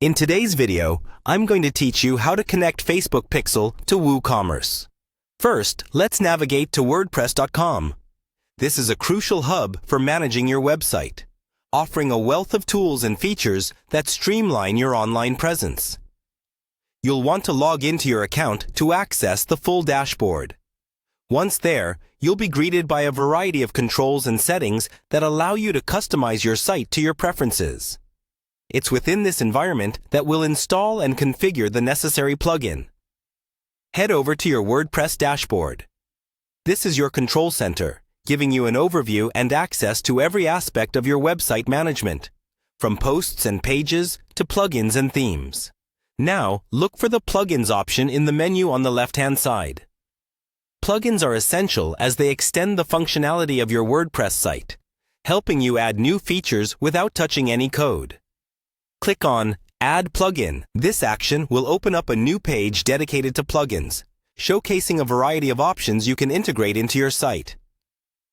In today's video, I'm going to teach you how to connect Facebook Pixel to Woocommerce. First, let's navigate to WordPress.com. This is a crucial hub for managing your website, offering a wealth of tools and features that streamline your online presence. You'll want to log into your account to access the full dashboard. Once there, you'll be greeted by a variety of controls and settings that allow you to customize your site to your preferences. It's within this environment that we'll install and configure the necessary plugin. Head over to your WordPress dashboard. This is your control center, giving you an overview and access to every aspect of your website management, from posts and pages to plugins and themes. Now, look for the Plugins option in the menu on the left-hand side. Plugins are essential as they extend the functionality of your WordPress site, helping you add new features without touching any code. Click on Add Plugin. This action will open up a new page dedicated to plugins, showcasing a variety of options you can integrate into your site.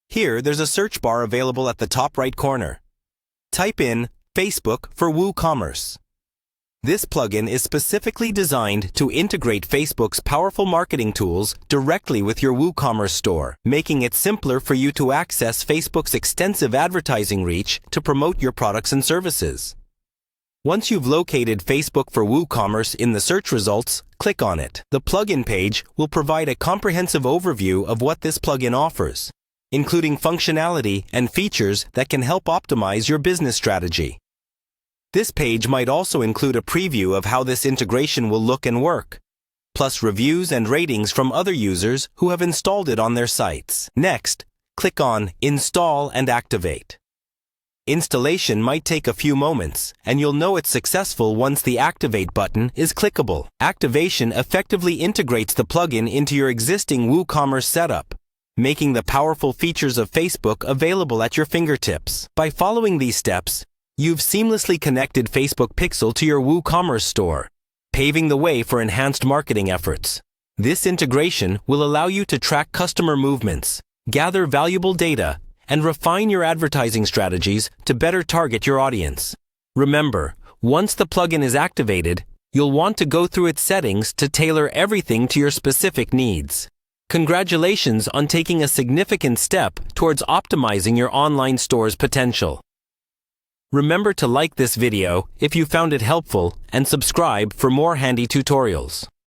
Here, there's a search bar available at the top right corner. Type in Facebook for Woocommerce. This plugin is specifically designed to integrate Facebook's powerful marketing tools directly with your WooCommerce store, making it simpler for you to access Facebook's extensive advertising reach to promote your products and services. Once you've located Facebook for Woocommerce in the search results, click on it. The plugin page will provide a comprehensive overview of what this plugin offers, including functionality and features that can help optimize your business strategy. This page might also include a preview of how this integration will look and work, plus reviews and ratings from other users who have installed it on their sites. Next, click on Install and Activate. Installation might take a few moments, and you'll know it's successful once the Activate button is clickable. Activation effectively integrates the plugin into your existing WooCommerce setup, making the powerful features of Facebook available at your fingertips. By following these steps, you've seamlessly connected Facebook Pixel to your WooCommerce store, paving the way for enhanced marketing efforts. This integration will allow you to track customer movements, gather valuable data, and refine your advertising strategies to better target your audience. Remember, once the plugin is activated, you'll want to go through its settings to tailor everything to your specific needs. Congratulations on taking a significant step towards optimizing your online store's potential. Remember to like this video if you found it helpful and subscribe for more handy tutorials.